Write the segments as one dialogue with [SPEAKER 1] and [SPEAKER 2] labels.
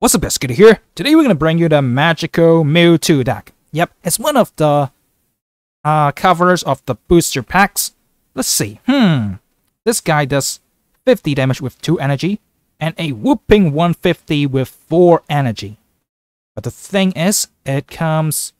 [SPEAKER 1] What's up, Biscuit here? Today we're gonna bring you the magical Mewtwo deck. Yep, it's one of the covers of the booster packs. Let's see. This guy does 50 damage with 2 energy and a whooping 150 with 4 energy. But the thing is, it comes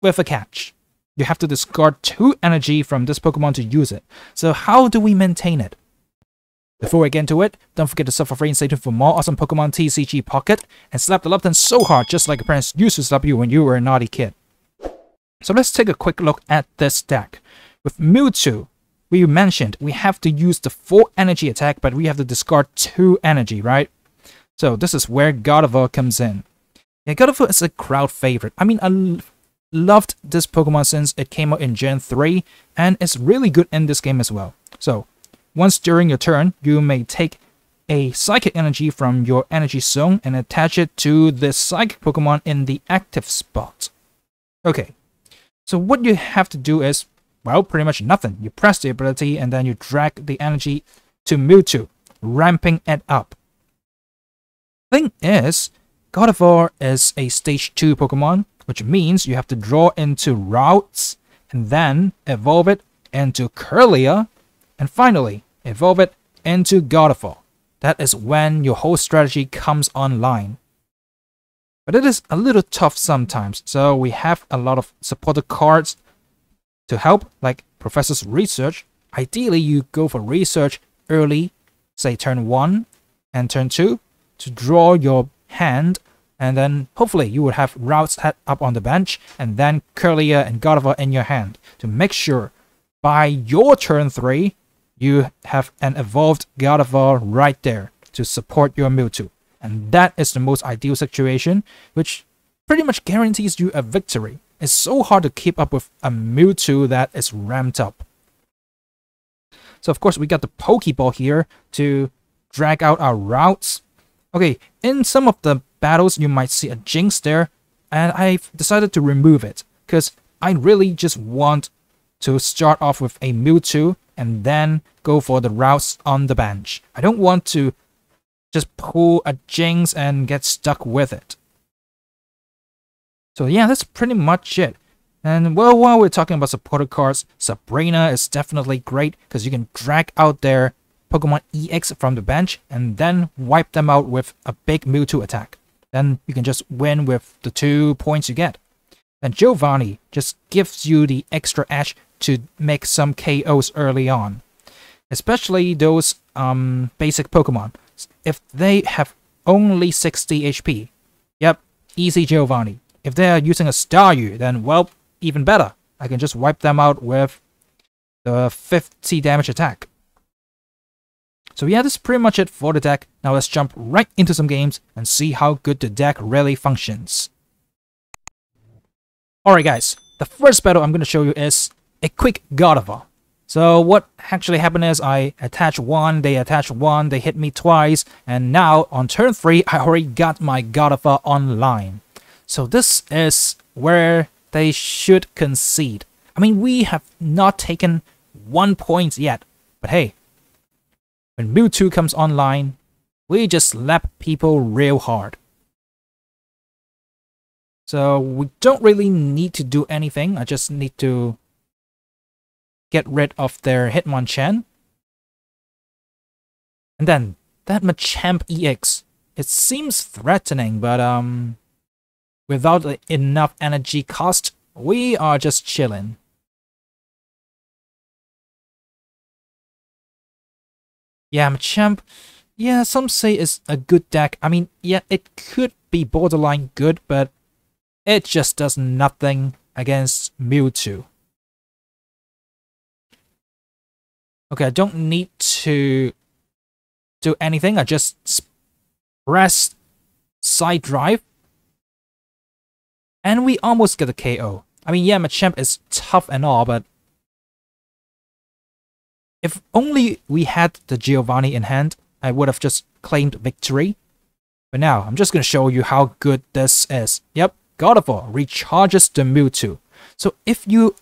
[SPEAKER 1] with a catch. You have to discard 2 energy from this Pokemon to use it. So how do we maintain it? Before we get into it, don't forget to sub for free and stay tuned for more awesome Pokemon TCG Pocket, and slap the love button so hard just like your parents used to slap you when you were a naughty kid. So let's take a quick look at this deck. With Mewtwo, we mentioned we have to use the 4 energy attack, but we have to discard 2 energy, right? So this is where Gardevoir comes in. Yeah, Gardevoir is a crowd favorite. I mean, I loved this Pokemon since it came out in Gen 3, and it's really good in this game as well. So once during your turn, you may take a Psychic energy from your energy zone and attach it to the Psychic Pokemon in the active spot. Okay, so what you have to do is, well, pretty much nothing. You press the ability and then you drag the energy to Mewtwo, ramping it up. Thing is, Gardevoir is a Stage 2 Pokemon, which means you have to draw into routes and then evolve it into Kirlia, and finally evolve it into Gardevoir. That is when your whole strategy comes online. But it is a little tough sometimes, so we have a lot of supported cards to help, like Professor's Research. Ideally, you go for Research early, say turn 1 and turn 2, to draw your hand, and then hopefully you would have routes set up on the bench, and then Kirlia and Gardevoir in your hand, to make sure by your turn 3, you have an evolved Gardevoir right there to support your Mewtwo. And that is the most ideal situation, which pretty much guarantees you a victory. It's so hard to keep up with a Mewtwo that is ramped up. So of course we got the Pokeball here to drag out our routes. Okay, in some of the battles you might see a Jinx there, and I've decided to remove it, because I really just want to start off with a Mewtwo and then go for the routes on the bench. I don't want to just pull a Jinx and get stuck with it. So yeah, that's pretty much it. And well, while we're talking about supported cards, Sabrina is definitely great because you can drag out their Pokemon EX from the bench and then wipe them out with a big Mewtwo attack. Then you can just win with the 2 points you get. And Giovanni just gives you the extra edge to make some KOs early on. Especially those basic Pokemon. If they have only 60 HP, yep, easy Giovanni. If they are using a Staryu, then well, even better. I can just wipe them out with the 50 damage attack. So yeah, this is pretty much it for the deck. Now let's jump right into some games and see how good the deck really functions. Alright guys, the first battle I'm going to show you is a quick Gardevoir. So what actually happened is I attach 1, they attach 1, they hit me twice, and now on turn 3 I already got my Gardevoir online. So this is where they should concede. I mean, we have not taken 1 point yet, but hey, when Mewtwo comes online, we just slap people real hard. So we don't really need to do anything, I just need to get rid of their Hitmonchan. And then, that Machamp EX, it seems threatening, but without enough energy cost, we are just chilling. Yeah, Machamp, yeah, some say it's a good deck. I mean, yeah, it could be borderline good, but it just does nothing against Mewtwo. Okay, I don't need to do anything. I just press side drive. And we almost get a KO. I mean, yeah, Machamp is tough and all, but if only we had the Giovanni in hand, I would have just claimed victory. But now, I'm just going to show you how good this is. Yep, Gardevoir recharges the Mewtwo. So if you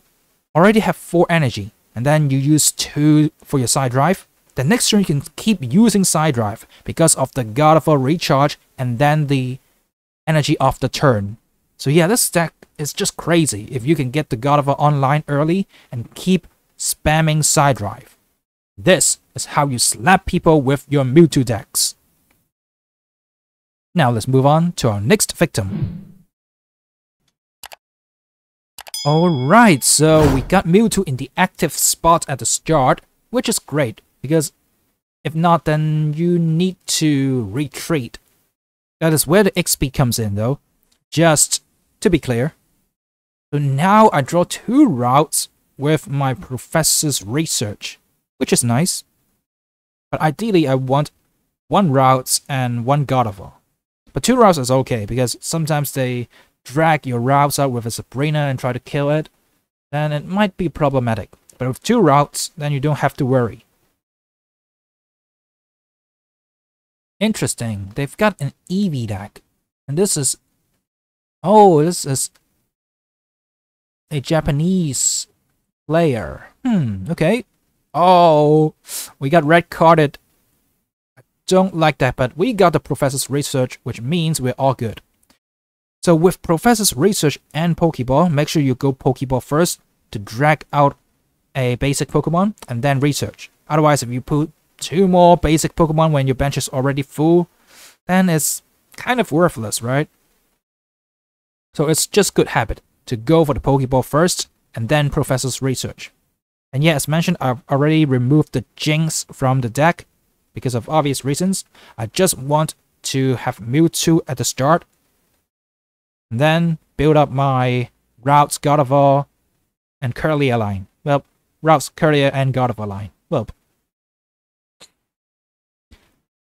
[SPEAKER 1] already have 4 energy, and then you use 2 for your side drive, the next turn you can keep using side drive because of the Gardevoir recharge, and then the energy of the turn. So yeah, this deck is just crazy if you can get the God of War online early and keep spamming side drive. This is how you slap people with your Mewtwo decks. Now let's move on to our next victim. Alright, so we got Mewtwo in the active spot at the start, which is great, because if not, then you need to retreat. That is where the XP comes in though, just to be clear. So now I draw 2 routes with my Professor's Research, which is nice. But ideally I want 1 route and 1 God of War. But 2 routes is okay, because sometimes they drag your routes out with a Sabrina and try to kill it. Then it might be problematic. But with 2 routes, then you don't have to worry. Interesting, they've got an Eevee deck. And this is... oh, this is a Japanese player. Okay. Oh, we got red carded. I don't like that, but we got the Professor's Research, which means we're all good. So with Professor's Research and Pokeball, make sure you go Pokeball first to drag out a basic Pokemon and then Research. Otherwise, if you put 2 more basic Pokemon when your bench is already full, then it's kind of worthless, right? So it's just good habit to go for the Pokeball first and then Professor's Research. And yeah, as mentioned, I've already removed the Jinx from the deck because of obvious reasons. I just want to have Mewtwo at the start and then build up my routes, God of War, and Kirlia line. Well, routes, Kirlia, and God of War line. Well,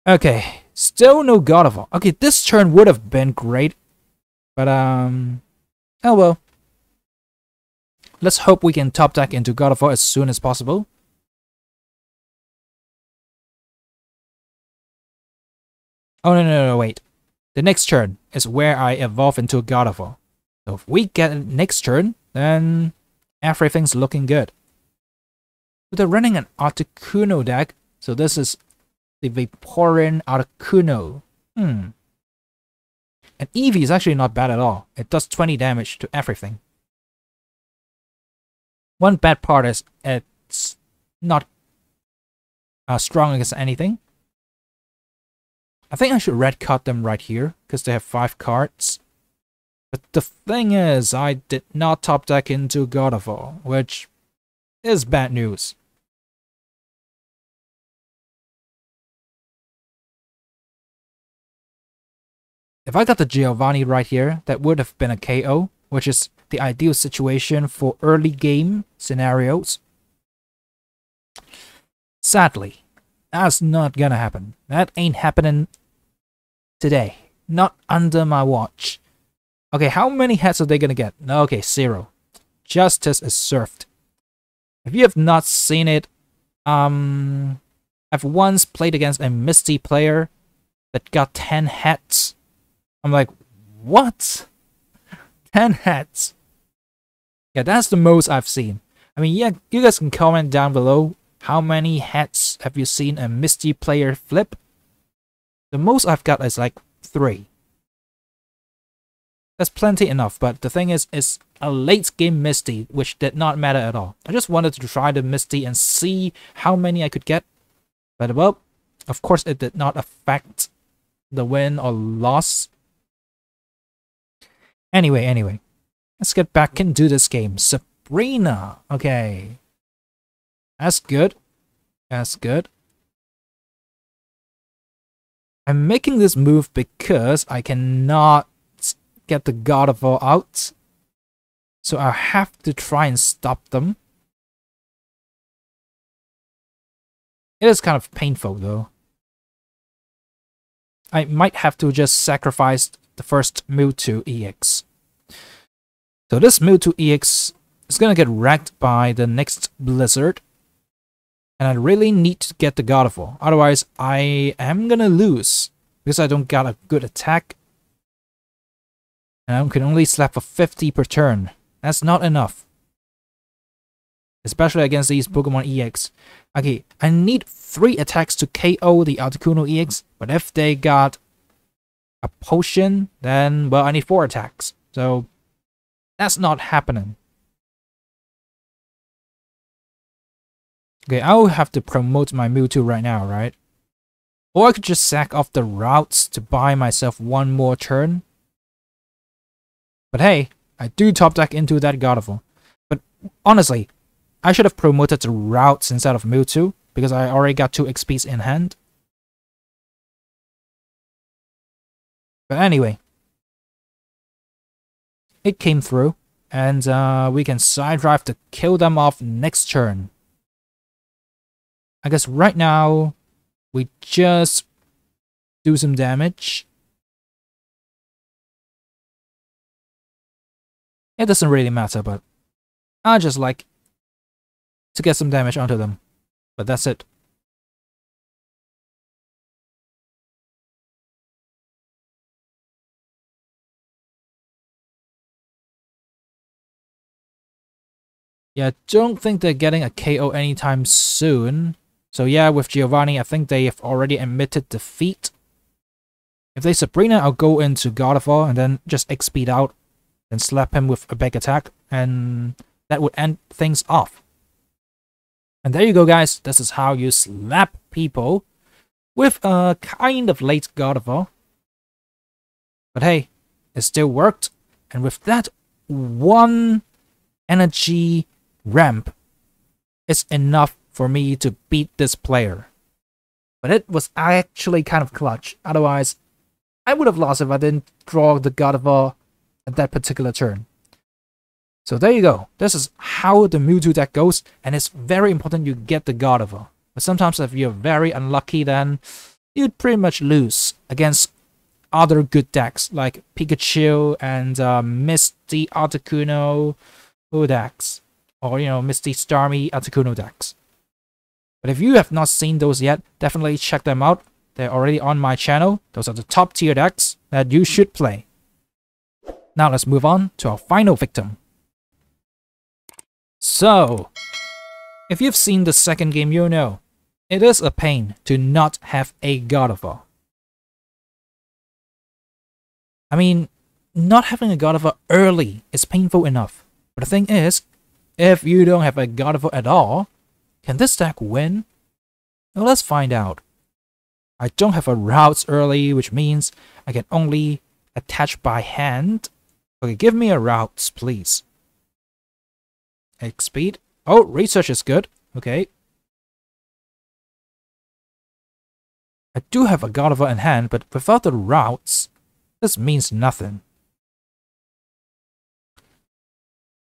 [SPEAKER 1] okay, still no God of War. Okay, this turn would have been great, but oh well. Let's hope we can top deck into God of War as soon as possible. Oh no, wait. The next turn is where I evolve into God of War. So if we get it next turn, then everything's looking good. So they're running an Articuno deck, so this is the Vaporeon Articuno. And Eevee is actually not bad at all. It does 20 damage to everything. One bad part is it's not strong against anything. I think I should red card them right here, because they have 5 cards. But the thing is, I did not top deck into God of War, which is bad news. If I got the Giovanni right here, that would have been a KO, which is the ideal situation for early game scenarios. Sadly, that's not gonna happen. That ain't happening today. Not under my watch. Okay, how many hits are they gonna get? Okay, 0. Justice is served. If you have not seen it, I've once played against a Misty player that got 10 hits. I'm like, what? 10 hits? Yeah, that's the most I've seen. I mean, yeah, you guys can comment down below how many hits have you seen a Misty player flip. The most I've got is like 3. That's plenty enough, but the thing is, it's a late game Misty, which did not matter at all. I just wanted to try the Misty and see how many I could get. But well, of course it did not affect the win or loss. Anyway, let's get back into this game. Sabrina. Okay. That's good. That's good. I'm making this move because I cannot get the God of War out. So I have to try and stop them. It is kind of painful though. I might have to just sacrifice the first Mewtwo EX. So this Mewtwo EX is gonna get wrecked by the next Blizzard. And I really need to get the God of War. Otherwise, I am gonna lose. Because I don't got a good attack. And I can only slap for 50 per turn. That's not enough. Especially against these Pokemon EX. Okay, I need 3 attacks to KO the Articuno EX. But if they got a potion, then, well, I need 4 attacks. So that's not happening. Okay, I'll have to promote my Mewtwo right now, right? Or I could just sack off the routes to buy myself 1 more turn. But hey, I do top deck into that Gardevoir. But honestly, I should have promoted the routes instead of Mewtwo, because I already got 2 XPs in hand. But anyway, it came through, and we can side drive to kill them off next turn. I guess right now, we just do some damage. It doesn't really matter, but I just like to get some damage onto them. But that's it. Yeah, I don't think they're getting a KO anytime soon. So yeah, with Giovanni, I think they have already admitted defeat. If they Sabrina, I'll go into Gardevoir and then just XP out. Then slap him with a big attack. And that would end things off. And there you go, guys. This is how you slap people with a kind of late Gardevoir. But hey, it still worked. And with that 1 energy ramp, it's enough for me to beat this player. But it was actually kind of clutch. Otherwise, I would have lost if I didn't draw the Gardevoir at that particular turn. So there you go. This is how the Mewtwo deck goes, and it's very important you get the Gardevoir. But sometimes if you're very unlucky, then you'd pretty much lose against other good decks like Pikachu and Misty Articuno decks. Or, you know, Misty Starmie Articuno decks. But if you have not seen those yet, definitely check them out. They're already on my channel. Those are the top tier decks that you should play. Now let's move on to our final victim. So, if you've seen the second game, you know, it is a pain to not have a Gardevoir. I mean, not having a Gardevoir early is painful enough. But the thing is, if you don't have a Gardevoir at all, can this deck win? Well, let's find out. I don't have a routes early, which means I can only attach by hand. Okay, give me a routes, please. X speed. Oh, research is good. Okay. I do have a Gardevoir in hand, but without the routes, this means nothing.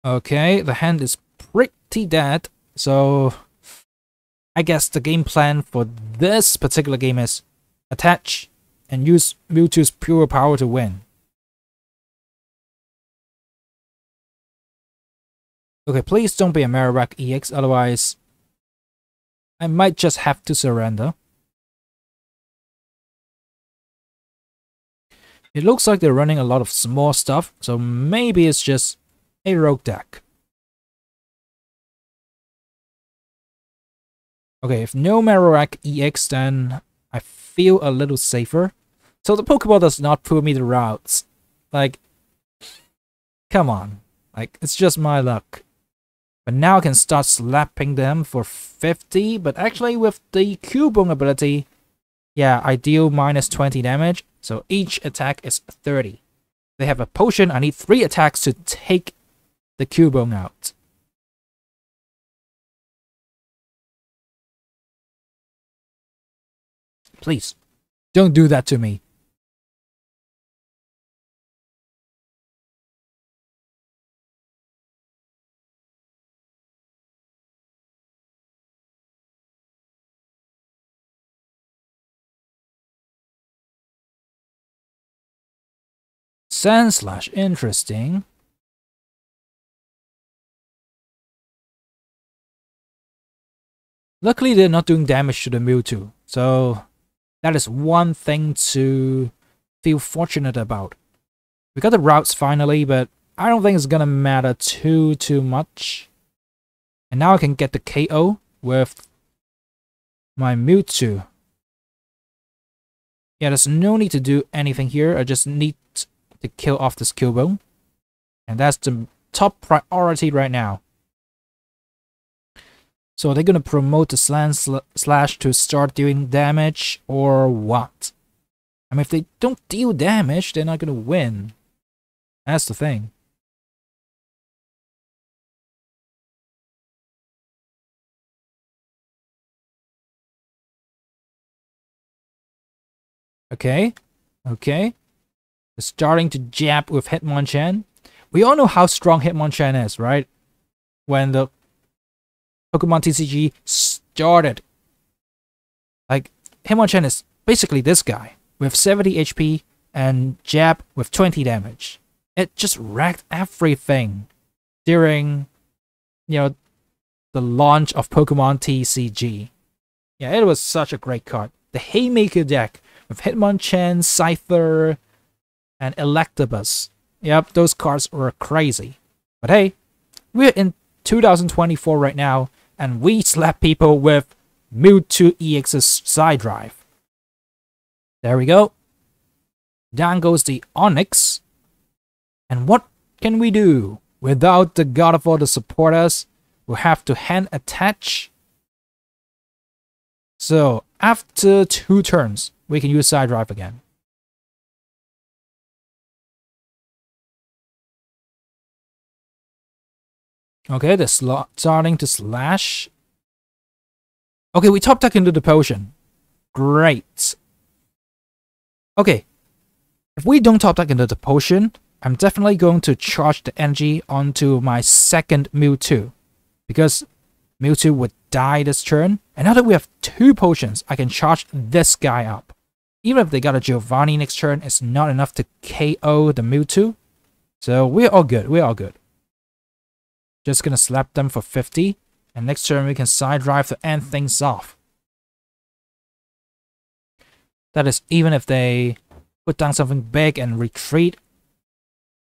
[SPEAKER 1] Okay, the hand is pretty dead, so I guess the game plan for this particular game is attach and use Mewtwo's pure power to win. Okay, please don't be a Marowak EX, otherwise I might just have to surrender. It looks like they're running a lot of small stuff, so maybe it's just a rogue deck. Okay, if no Marowak EX, then I feel a little safer. So the Pokeball does not put me the routes. Like, come on. Like, it's just my luck. But now I can start slapping them for 50, but actually with the Cubone ability, yeah, I deal minus 20 damage, so each attack is 30. They have a potion, I need 3 attacks to take the Cubone out. Please, don't do that to me. Sand/, interesting. Luckily, they're not doing damage to the Mewtwo, so that is one thing to feel fortunate about. We got the routes finally, but I don't think it's gonna matter too much. And now I can get the KO with my Mewtwo Yeah, there's no need to do anything here. I just need to kill off this Kubo. And that's the top priority right now. So are they going to promote the slash to start doing damage or what? I mean, if they don't deal damage, they're not going to win. That's the thing. Okay. Okay. They're starting to jab with Hitmonchan. We all know how strong Hitmonchan is, right? When the Pokemon TCG started. Like, Hitmonchan is basically this guy with 70 HP and jab with 20 damage. It just wrecked everything during, you know, the launch of Pokemon TCG. Yeah, it was such a great card. The Haymaker deck with Hitmonchan, Scyther, and Electabuzz. Yep, those cards were crazy. But hey, we're in 2024 right now, and we slap people with Mewtwo Ex's side drive. There we go. Down goes the Onix. And what can we do? Without the God of War to support us, we'll have to hand attach. So, after 2 turns, we can use side drive again. Okay, they're starting to slash. Okay, we top deck into the potion. Great. Okay, if we don't top deck into the potion, I'm definitely going to charge the energy onto my second Mewtwo. Because Mewtwo would die this turn. And now that we have 2 potions, I can charge this guy up. Even if they got a Giovanni next turn, it's not enough to KO the Mewtwo. So we're all good, we're all good. Just gonna slap them for 50. And next turn we can side drive to end things off. That is, even if they put down something big and retreat,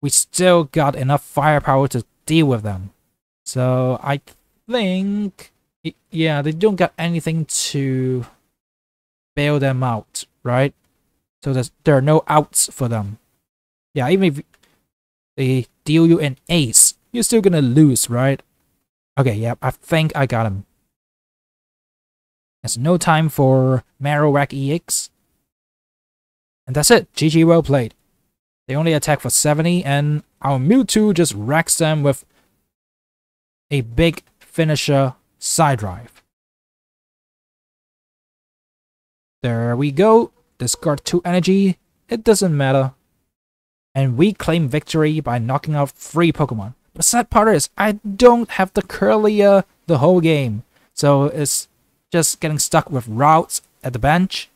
[SPEAKER 1] we still got enough firepower to deal with them. So I think, yeah, they don't got anything to bail them out, right? So there are no outs for them. Yeah, even if they deal you an ace, you're still gonna lose, right? Okay, yeah, I think I got him. There's no time for Mewtwo Ex. And that's it. GG, well played. They only attack for 70, and our Mewtwo just wrecks them with a big finisher side drive. There we go. Discard 2 energy. It doesn't matter. And we claim victory by knocking out 3 Pokemon. The sad part is, I don't have the Curlier the whole game. So it's just getting stuck with routes at the bench.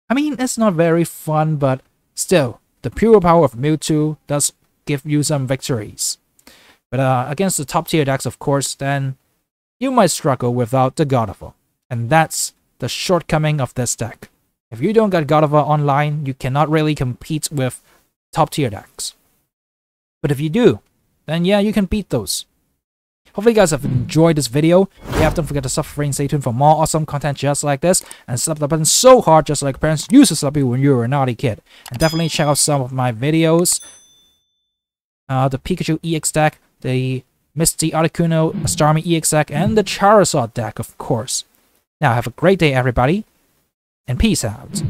[SPEAKER 1] I mean, it's not very fun, but still, the pure power of Mewtwo does give you some victories. But against the top tier decks, of course, then you might struggle without the God of War. And that's the shortcoming of this deck. If you don't get God of War online, you cannot really compete with top tier decks. But if you do, then yeah, you can beat those. Hopefully you guys have enjoyed this video. If you have, don't forget to subscribe and stay tuned for more awesome content just like this. And slap the button so hard just like parents used to slap you when you were a naughty kid. And definitely check out some of my videos. The Pikachu EX deck, the Misty Articuno Starmie EX deck, and the Charizard deck, of course. Now have a great day everybody, and peace out.